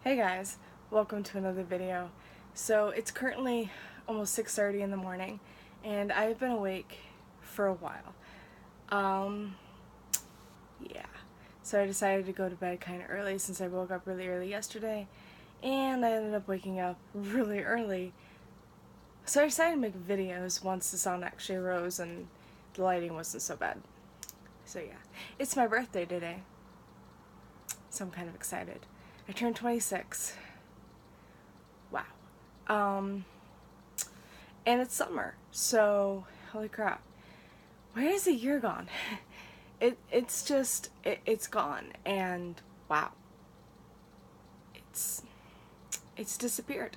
Hey guys, welcome to another video. So it's currently almost 6:30 in the morning and I've been awake for a while. Yeah. So I decided to go to bed kind of early since I woke up really early yesterday and I ended up waking up really early. So I decided to make videos once the sun actually rose and the lighting wasn't so bad. So yeah, it's my birthday today. So I'm kind of excited. I turned 26. Wow. And it's summer, so holy crap. Where is the year gone? It's gone, and wow. It's disappeared.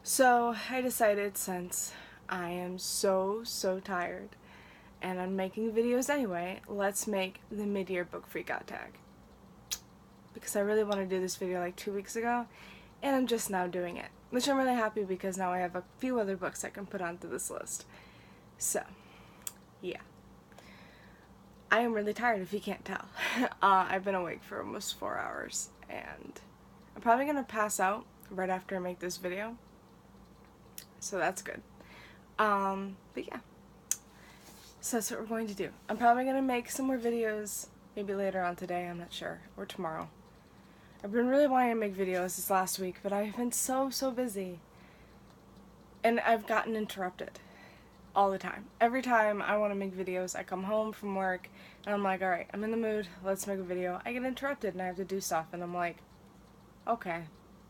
So I decided, since I am so tired and I'm making videos anyway, let's make the mid-year book freakout tag. Because I really want to do this video like 2 weeks ago, and I'm just now doing it. Which I'm really happy because now I have a few other books I can put onto this list. So, yeah. I am really tired if you can't tell. I've been awake for almost 4 hours, and I'm probably going to pass out right after I make this video. So that's good. But yeah. So that's what we're going to do. I'm probably going to make some more videos maybe later on today, I'm not sure, or tomorrow. I've been really wanting to make videos this last week, but I've been so busy. And I've gotten interrupted all the time. Every time I want to make videos, I come home from work and I'm like, alright, I'm in the mood, let's make a video. I get interrupted and I have to do stuff and I'm like, okay,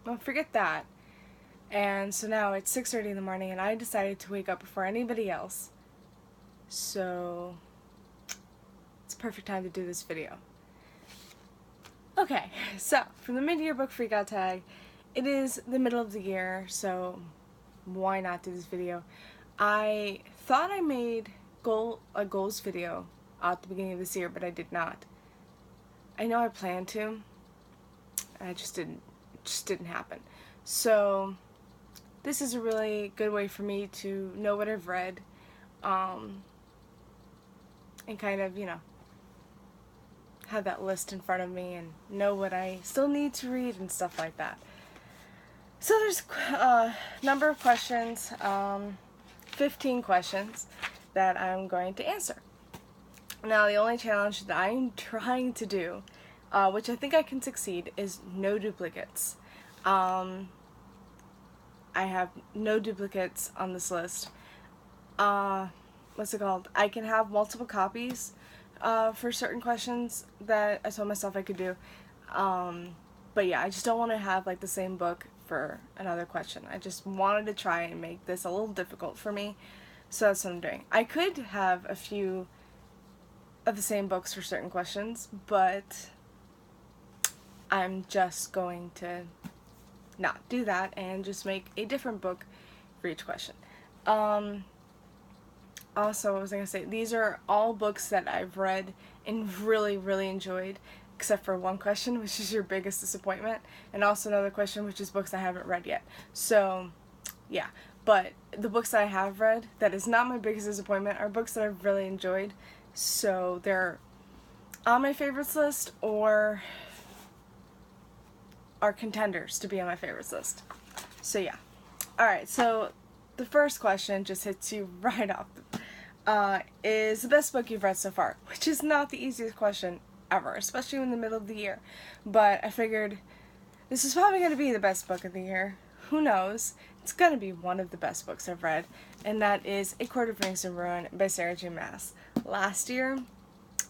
well, forget that. And so now it's 6:30 in the morning and I decided to wake up before anybody else. So it's a perfect time to do this video. Okay, so from the mid-year book freakout tag, it is the middle of the year, so why not do this video? I thought I made a goals video at the beginning of this year, but I did not. I know I planned to, and it just didn't happen. So this is a really good way for me to know what I've read, and kind of, have that list in front of me and know what I still need to read and stuff like that. So there's a number of questions, 15 questions that I'm going to answer. Now the only challenge that I'm trying to do, which I think I can succeed, is no duplicates. I have no duplicates on this list. What's it called? I can have multiple copies for certain questions that I told myself I could do. But yeah, I just don't want to have like the same book for another question. I just wanted to try and make this a little difficult for me. So that's what I'm doing. I could have a few of the same books for certain questions, but I'm just going to not do that and just make a different book for each question. Also, what was I going to say? These are all books that I've read and really enjoyed, except for one question, which is your biggest disappointment, and also another question, which is books I haven't read yet. So, yeah. But the books that I have read, that is not my biggest disappointment, are books that I've really enjoyed. So they're on my favorites list or are contenders to be on my favorites list. So yeah. Alright, so the first question just hits you right off is the best book you've read so far, which is not the easiest question ever, especially in the middle of the year. But I figured this is probably going to be the best book of the year. Who knows? It's going to be one of the best books I've read, and that is A Court of Rings and Ruin by Sarah J. Maas. Last year,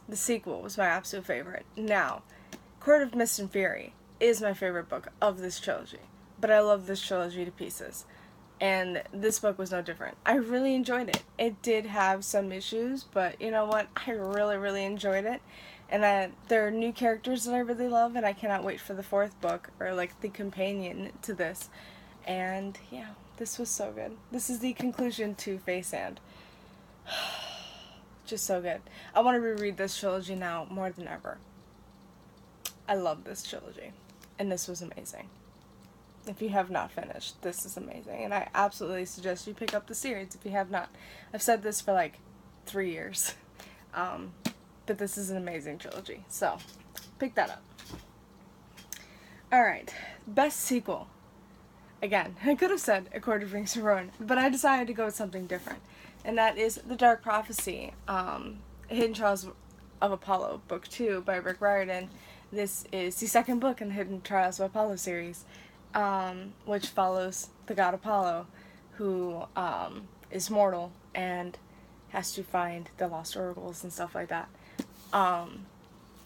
the sequel was my absolute favorite. Now, Court of Mist and Fury is my favorite book of this trilogy, but I love this trilogy to pieces. And this book was no different. I really enjoyed it. It did have some issues, but you know what? I really enjoyed it. And there are new characters that I really love, and I cannot wait for the fourth book, or like the companion to this. And yeah, this was so good. This is the conclusion to Faceand. Just so good. I want to reread this trilogy now more than ever. I love this trilogy, and this was amazing. If you have not finished, this is amazing, and I absolutely suggest you pick up the series if you have not. I've said this for like 3 years, but this is an amazing trilogy, so pick that up. Alright, best sequel. Again, I could have said A Court of Rings of Ruin, but I decided to go with something different. And that is The Dark Prophecy, Hidden Trials of Apollo, Book 2 by Rick Riordan. This is the second book in the Hidden Trials of Apollo series, which follows the god Apollo, who is mortal and has to find the lost oracles and stuff like that.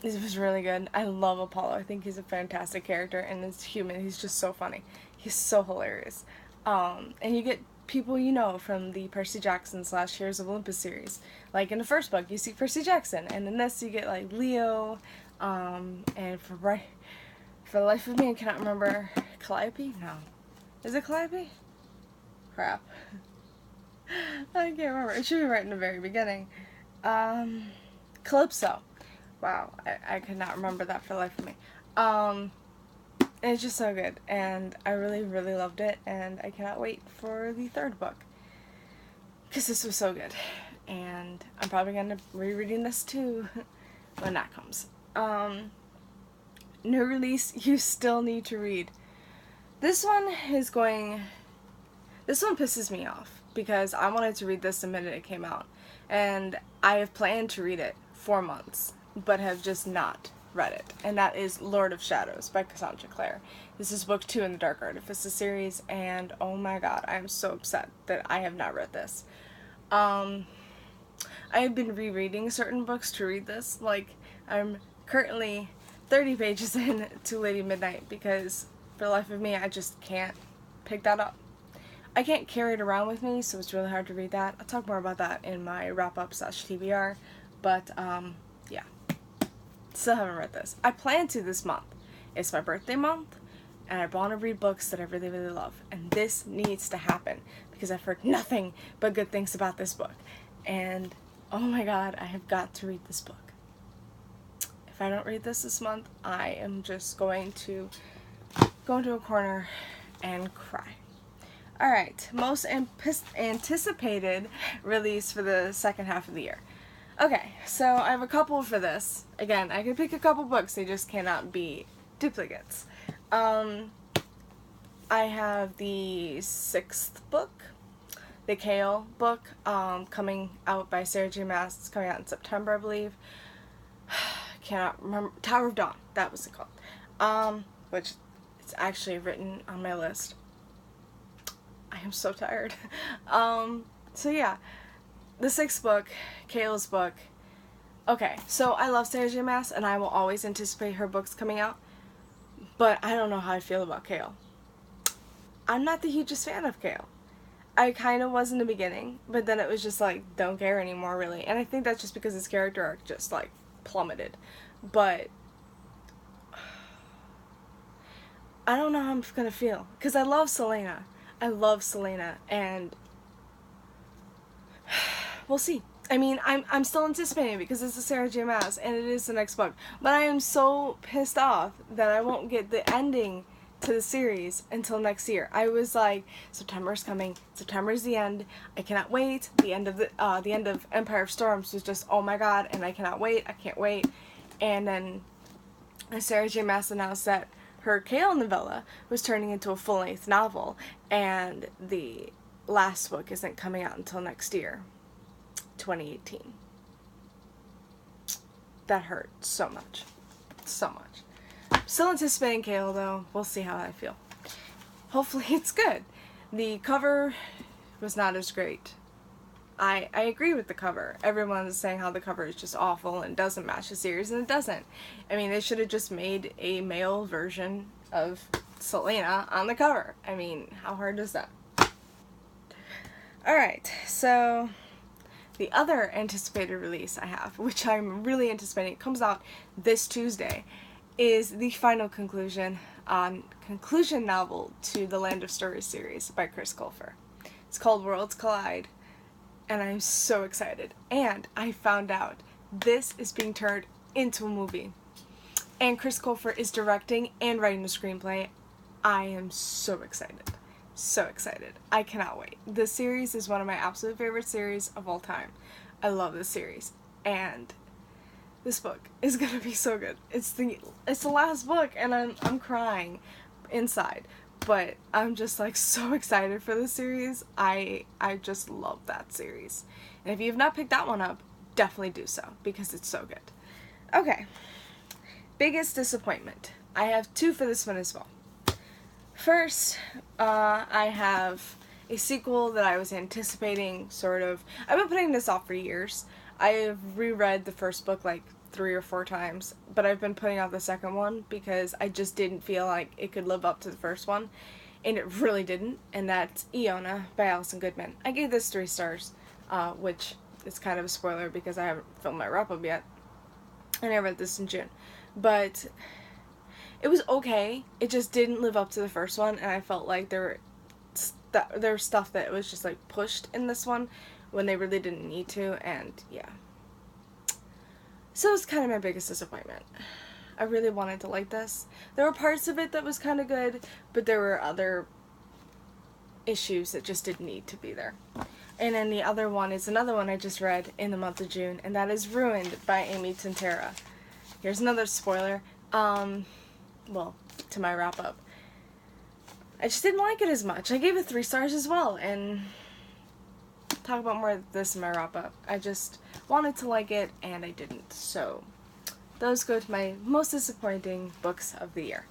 This was really good. I love Apollo. I think he's a fantastic character, and as human, he's just so funny. He's so hilarious. And you get people you know from the Percy Jackson / Heroes of Olympus series. Like in the first book, you see Percy Jackson, and in this you get like Leo, and for the life of me, I cannot remember. Calliope? No. Is it Calliope? Crap. I can't remember. It should be right in the very beginning. Calypso. Wow, I could not remember that for the life of me. It's just so good, and I really, really loved it, and I cannot wait for the third book, because this was so good, and I'm probably going to be rereading this too when that comes. New release you still need to read. This one pisses me off, because I wanted to read this the minute it came out, and I have planned to read it for months, but have just not read it, and that is Lord of Shadows by Cassandra Clare. This is book 2 in the Dark Artifices series, and oh my god, I am so upset that I have not read this. I have been rereading certain books to read this. Like, I'm currently 30 pages in to Lady Midnight, because for the life of me, I just can't pick that up. I can't carry it around with me, so it's really hard to read that. I'll talk more about that in my wrap-up / TBR, but yeah. Still haven't read this. I plan to this month. It's my birthday month, and I want to read books that I really, really love. And this needs to happen, because I've heard nothing but good things about this book. And, oh my god, I have got to read this book. If I don't read this month, I am just going to go into a corner and cry. Alright, most anticipated release for the second half of the year. Okay, so I have a couple for this. Again, I could pick a couple books, they just cannot be duplicates. I have the 6th book, the Kale book, coming out by Sarah J. Maas. It's coming out in September, I believe. Cannot remember. Tower of Dawn, that was it called. Which it's actually written on my list. I am so tired. So yeah. The 6th book, Kale's book. Okay, so I love Sarah J. Maas, and I will always anticipate her books coming out, but I don't know how I feel about Kale. I'm not the hugest fan of Kale. I kind of was in the beginning, but then it was just like, don't care anymore, really. And I think that's just because his character arc just, like, plummeted. But I don't know how I'm gonna feel, because I love Selena. I love Selena, and we'll see. I mean, I'm still anticipating because it's a Sarah J. Maas, and it is the next book. But I am so pissed off that I won't get the ending to the series until next year. I was like, September's coming. September's the end. I cannot wait. The end of Empire of Storms was just, oh my god, and I cannot wait. I can't wait. And then Sarah J. Maas announced that her Kale novella was turning into a full-length novel, and the last book isn't coming out until next year. 2018. That hurt so much. So much. Still anticipating Kale, though. We'll see how I feel. Hopefully it's good. The cover was not as great. I agree with the cover. Everyone's saying how the cover is just awful and doesn't match the series, and it doesn't. I mean, they should have just made a male version of Selena on the cover. I mean, how hard is that? Alright, so the other anticipated release I have, which I'm really anticipating, it comes out this Tuesday, is the final conclusion novel to the Land of Stories series by Chris Colfer. It's called Worlds Collide, and I'm so excited. And I found out this is being turned into a movie. And Chris Colfer is directing and writing the screenplay. I am so excited. So excited. I cannot wait. This series is one of my absolute favorite series of all time. I love this series. And this book is gonna be so good. It's the last book, and I'm crying inside. But I'm just like so excited for this series. I just love that series. And if you have not picked that one up, definitely do so because it's so good. Okay. Biggest disappointment. I have two for this one as well. First, I have a sequel that I was anticipating, sort of. I've been putting this off for years. I've reread the first book like 3 or 4 times, but I've been putting off the second one because I just didn't feel like it could live up to the first one, and it really didn't, and that's Iona by Alison Goodman. I gave this 3 stars, which is kind of a spoiler because I haven't filmed my wrap-up yet, and I read this in June. But it was okay, it just didn't live up to the first one, and I felt like there was stuff that was just like pushed in this one when they really didn't need to, and yeah. So it's kind of my biggest disappointment. I really wanted to like this. There were parts of it that was kind of good, but there were other issues that just didn't need to be there. And then the other one is another one I just read in the month of June, and that is Ruined by Amy Tintera. Here's another spoiler. Well, to my wrap-up. I just didn't like it as much. I gave it 3 stars as well, and talk about more of this in my wrap-up. I just wanted to like it, and I didn't. So, those go to my most disappointing books of the year.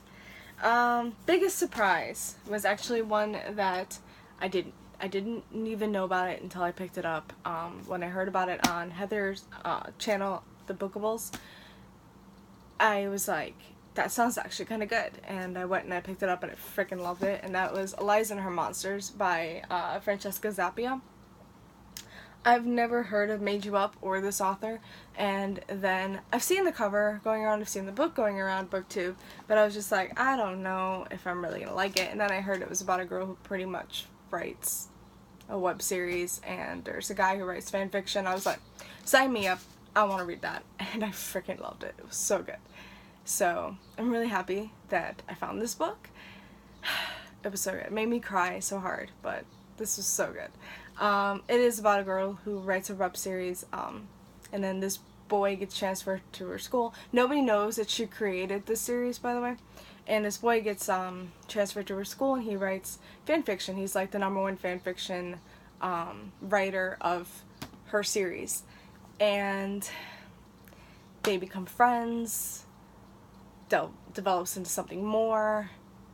Biggest surprise was actually one that I didn't even know about it until I picked it up. When I heard about it on Heather's channel, The Bookables, I was like, that sounds actually kind of good, and I went and I picked it up and I freaking loved it, and that was Eliza and Her Monsters by Francesca Zappia. I've never heard of Made You Up or this author, and then I've seen the cover going around, I've seen the book going around, BookTube, but I was just like, I don't know if I'm really gonna like it. And then I heard it was about a girl who pretty much writes a web series, and there's a guy who writes fan fiction. I was like, sign me up, I want to read that, and I freaking loved it. It was so good. So I'm really happy that I found this book. It was so good. It made me cry so hard, but this was so good. It is about a girl who writes a web series, and then this boy gets transferred to her school. Nobody knows that she created this series, by the way. And this boy gets transferred to her school, and he writes fan fiction. He's like the #1 fan fiction writer of her series. And they become friends. Develops into something more,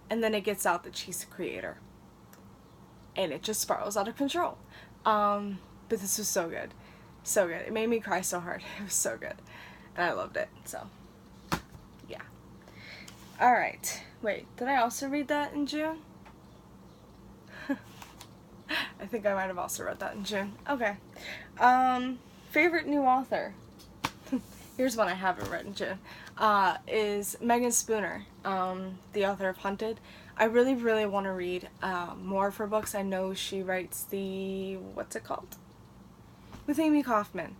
and then it gets out that she's the creator. And it just spirals out of control. But this was so good. So good. It made me cry so hard. It was so good. And I loved it. So, yeah. Alright. Wait, did I also read that in June? I think I might have also read that in June. Okay. Favorite new author. Here's one I haven't read in June. Is Megan Spooner, the author of Hunted. I really, really want to read more of her books. I know she writes the, what's it called? With Amy Kaufman.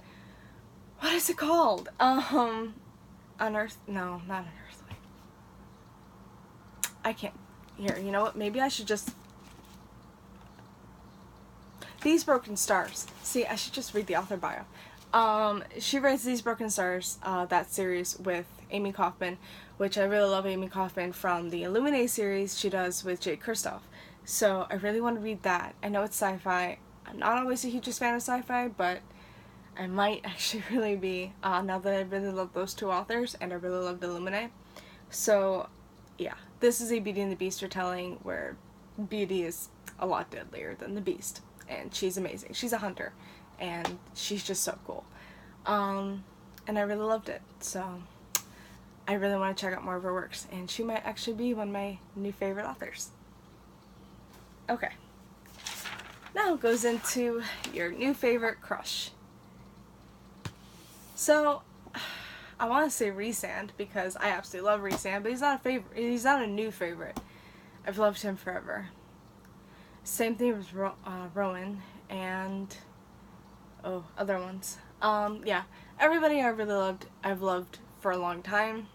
What is it called? Unearth, no, not Unearthly. I can't, here, you know what, maybe I should just, These Broken Stars. See, I should just read the author bio. She writes These Broken Stars, that series with Amy Kaufman, which I really love Amy Kaufman from the Illuminae series she does with Jake Kristoff. So I really want to read that. I know it's sci-fi. I'm not always a hugest fan of sci-fi, but I might actually really be, now that I really love those 2 authors, and I really love the Illuminae. So, yeah. This is a Beauty and the Beast retelling where Beauty is a lot deadlier than the Beast. And she's amazing. She's a hunter. And she's just so cool. And I really loved it. So, I really want to check out more of her works. And she might actually be one of my new favorite authors. Okay. Now it goes into your new favorite crush. So, I want to say Rhysand because I absolutely love Rhysand, but he's not a favorite. He's not a new favorite. I've loved him forever. Same thing with Rowan and other ones. Yeah, everybody I've loved for a long time.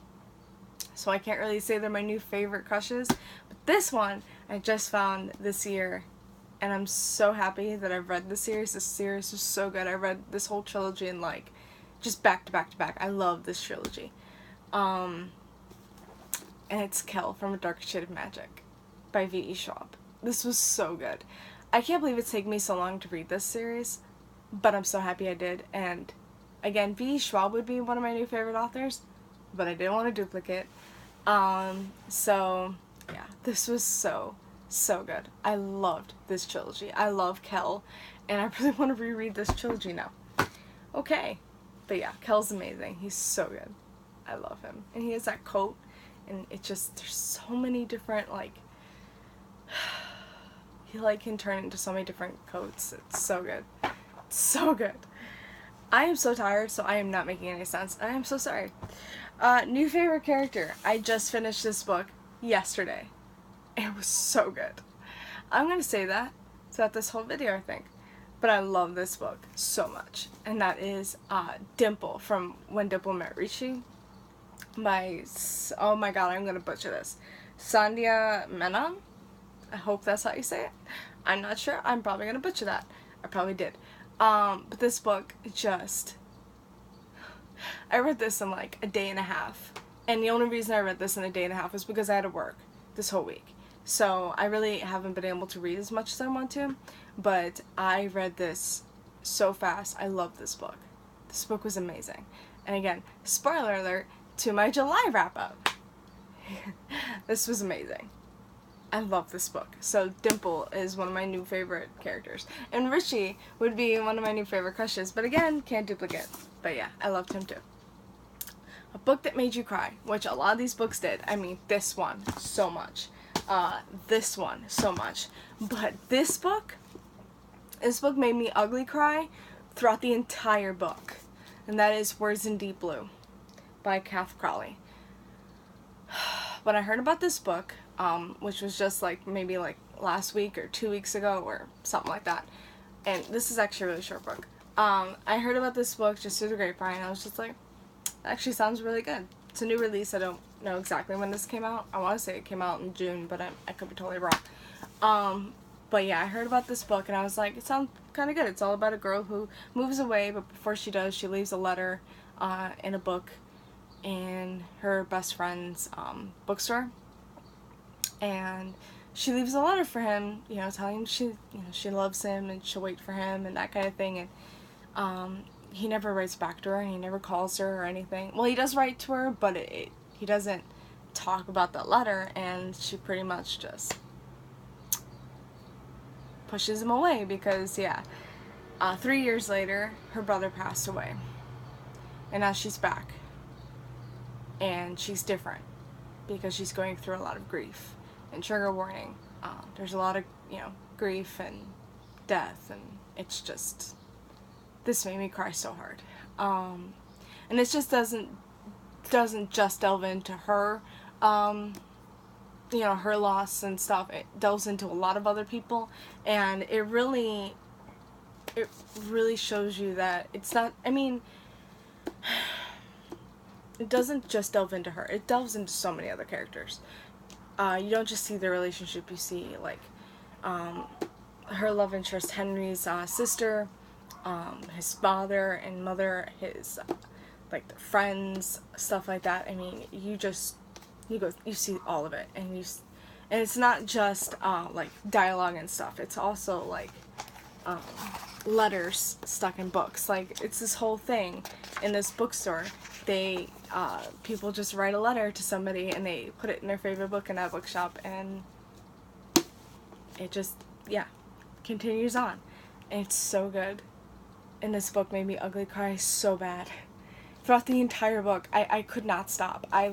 So I can't really say they're my new favorite crushes, but this one I just found this year, and I'm so happy that I've read this series. This series is so good. I read this whole trilogy in like just back to back to back. I love this trilogy. And it's Kel from A Dark Shade of Magic by V.E. Schwab. This was so good. I can't believe it's taken me so long to read this series, but I'm so happy I did. And again, V.E. Schwab would be one of my new favorite authors, but I didn't want to duplicate. So yeah, this was so good. I loved this trilogy. I love Kel, and I really want to reread this trilogy now. Okay, but yeah, Kel's amazing. He's so good. I love him, and he has that coat, and it just, there's so many different, like, he like can turn into so many different coats. It's so good. It's so good. I am so tired, so I am not making any sense. I am so sorry. New favorite character. I just finished this book yesterday. It was so good. I'm gonna say that throughout this whole video, I think. But I love this book so much. And that is Dimple from When Dimple Met Richie by, oh my god, I'm gonna butcher this, Sandhya Menon? I hope that's how you say it. I'm not sure. I'm probably gonna butcher that. I probably did. But this book just, I read this in like a day and a half. And the only reason I read this in a day and a half was because I had to work this whole week. So I really haven't been able to read as much as I want to. But I read this so fast. I love this book. This book was amazing. And again, spoiler alert to my July wrap-up. This was amazing. I love this book. So Dimple is one of my new favorite characters. And Richie would be one of my new favorite crushes. But again, can't duplicate. But yeah, I loved him too. A book that made you cry, which a lot of these books did. I mean, this one, so much. This one, so much. But this book made me ugly cry throughout the entire book. And that is Words in Deep Blue by Kath Crowley. When I heard about this book, which was just like maybe like last week or 2 weeks ago or something like that, and this is actually a really short book. I heard about this book just through the grapevine. I was just like, that actually sounds really good. It's a new release. I don't know exactly when this came out. I want to say it came out in June, but I could be totally wrong. But yeah, I heard about this book and I was like, it sounds kind of good. It's all about a girl who moves away, but before she does, she leaves a letter in a book in her best friend's bookstore. And she leaves a letter for him, you know, telling him she loves him and she'll wait for him and that kind of thing. And he never writes back to her and he never calls her or anything. Well, he does write to her, but he doesn't talk about that letter, and she pretty much just pushes him away because, yeah, 3 years later, her brother passed away. And now she's back. And she's different because she's going through a lot of grief. And trigger warning, there's a lot of, grief and death, and it's just, this made me cry so hard. And it just doesn't just delve into her, her loss and stuff. It delves into a lot of other people, and it really shows you that it's not, it doesn't just delve into her. It delves into so many other characters. You don't just see the relationship, you see, like, her love interest, Henry's sister, his father and mother, his, like, the friends, stuff like that. I mean, you see all of it, and it's not just, like, dialogue and stuff. It's also, like, letters stuck in books. Like, it's this whole thing in this bookstore. People just write a letter to somebody and they put it in their favorite book in that bookshop, and it just, continues on. And it's so good. And this book made me ugly cry so bad. Throughout the entire book, I could not stop. I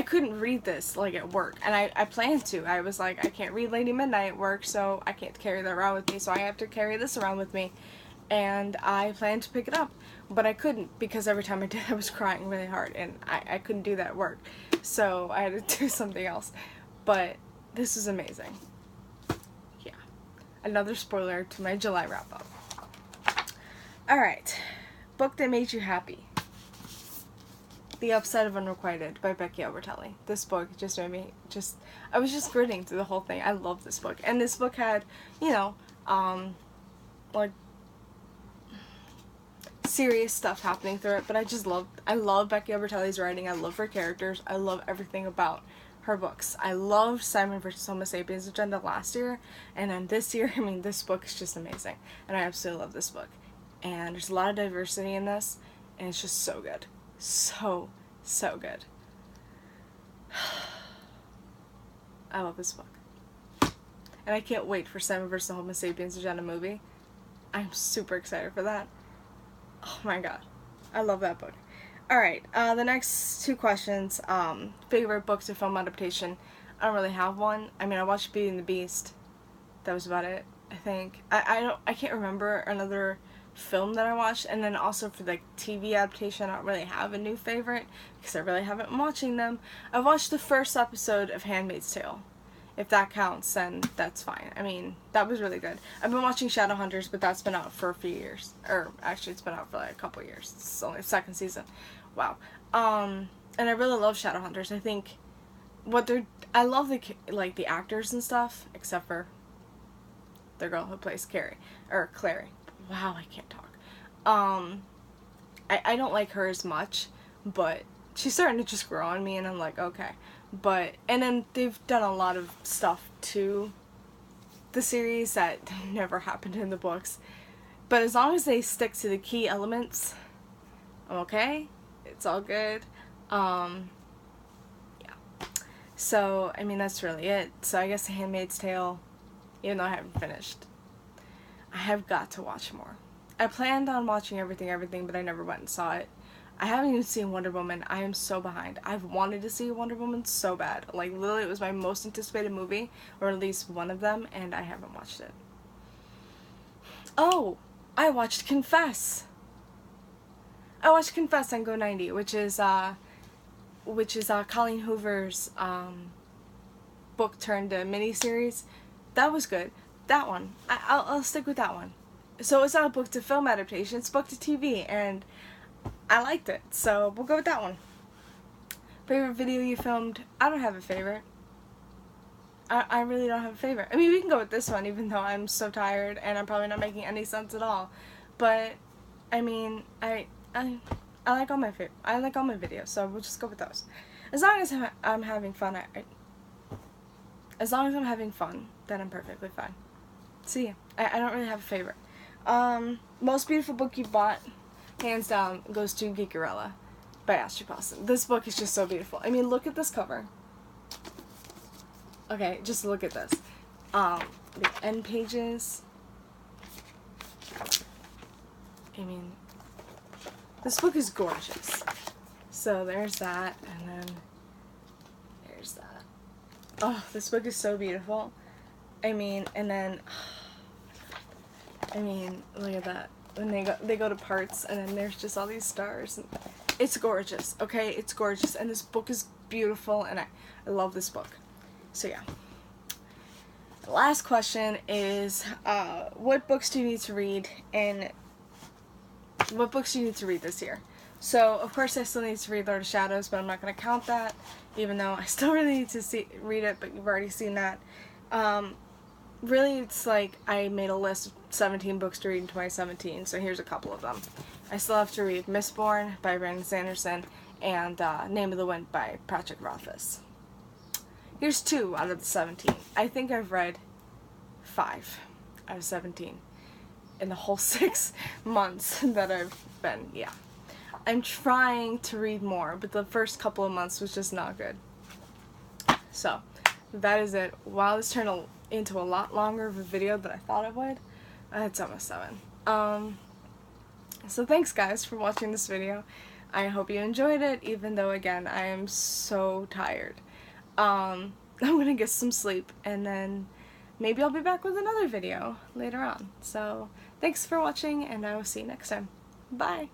couldn't read this, like, at work. And I planned to. I was like, I can't read Lady Midnight at work, so I can't carry that around with me, so I have to carry this around with me. And I planned to pick it up, but I couldn't, because every time I did, I was crying really hard, and I couldn't do that at work. So I had to do something else. But this is amazing. Yeah. Another spoiler to my July wrap-up. Alright. Book that made you happy. The Upside of Unrequited by Becky Albertelli. This book just made me I was just gritting through the whole thing. I love this book. And this book had, like, serious stuff happening through it, but I love Becky Albertelli's writing. I love her characters. I love everything about her books. I loved Simon vs. Homo Sapiens Agenda last year, and then this year, I mean, this book is just amazing, and I absolutely love this book. And there's a lot of diversity in this, and it's just so good. So good. I love this book. And I can't wait for Simon vs. Homo Sapiens Agenda movie. I'm super excited for that. Oh my god. I love that book. Alright, the next two questions. Favorite book to film adaptation. I don't really have one. I mean, I watched Beauty and the Beast. That was about it, I think. I can't remember another film that I watched. And then also for the TV adaptation, I don't really have a new favorite because I really haven't been watching them. I watched the first episode of Handmaid's Tale. If that counts, then that's fine. I mean, that was really good. I've been watching Shadowhunters, but that's been out for a few years. Or, actually, it's been out for like a couple years. It's only the second season. Wow. And I really love Shadowhunters. I think I love the actors and stuff, except for the girl who plays Clary. Wow, I can't talk. I don't like her as much, but she's starting to just grow on me, and I'm like, okay. And then they've done a lot of stuff to the series that never happened in the books. But as long as they stick to the key elements, I'm okay. It's all good. Yeah. So, I mean, that's really it. So I guess The Handmaid's Tale, even though I haven't finished, I have got to watch more. I planned on watching everything, but I never went and saw it. I haven't even seen Wonder Woman. I am so behind. I've wanted to see Wonder Woman so bad. Like, literally, it was my most anticipated movie, or at least one of them, and I haven't watched it. Oh! I watched Confess! I watched Confess on Go90, which is Colleen Hoover's, book turned a miniseries. That was good. That one. I'll stick with that one. So it's not a book to film adaptation, it's a book to TV, and I liked it, so we'll go with that one. Favorite video you filmed? I don't have a favorite. I really don't have a favorite. I mean, we can go with this one, even though I'm so tired and I'm probably not making any sense at all. But I mean, I like all my videos, so we'll just go with those. As long as I'm having fun, as long as I'm having fun, then I'm perfectly fine. See, I don't really have a favorite. Most beautiful book you bought, hands down, goes to Geekerella by Ashley Poston. This book is just so beautiful. I mean, look at this cover. Okay, just look at this. The end pages. I mean, this book is gorgeous. So there's that, and then there's that. Oh, this book is so beautiful. I mean, and then, I mean, look at that. When they go to parts, and then there's just all these stars. It's gorgeous, okay? It's gorgeous, and this book is beautiful, and I love this book. So yeah. The last question is, what books do you need to read, and what books do you need to read this year? So, of course, I still need to read Lord of Shadows, but I'm not going to count that, even though I still really need to read it, but you've already seen that. Really, it's like I made a list of 17 books to read in 2017, so here's a couple of them. I still have to read Mistborn by Brandon Sanderson and Name of the Wind by Patrick Rothfuss. Here's 2 out of the 17. I think I've read 5 out of 17 in the whole 6 months that I've been, yeah. I'm trying to read more, but the first couple of months was just not good. So, that is it. Wow, this turned into a lot longer of a video than I thought it would. It's almost 7. So thanks guys for watching this video. I hope you enjoyed it, even though again, I am so tired. I'm gonna get some sleep, and then maybe I'll be back with another video later on. So, thanks for watching, and I will see you next time. Bye!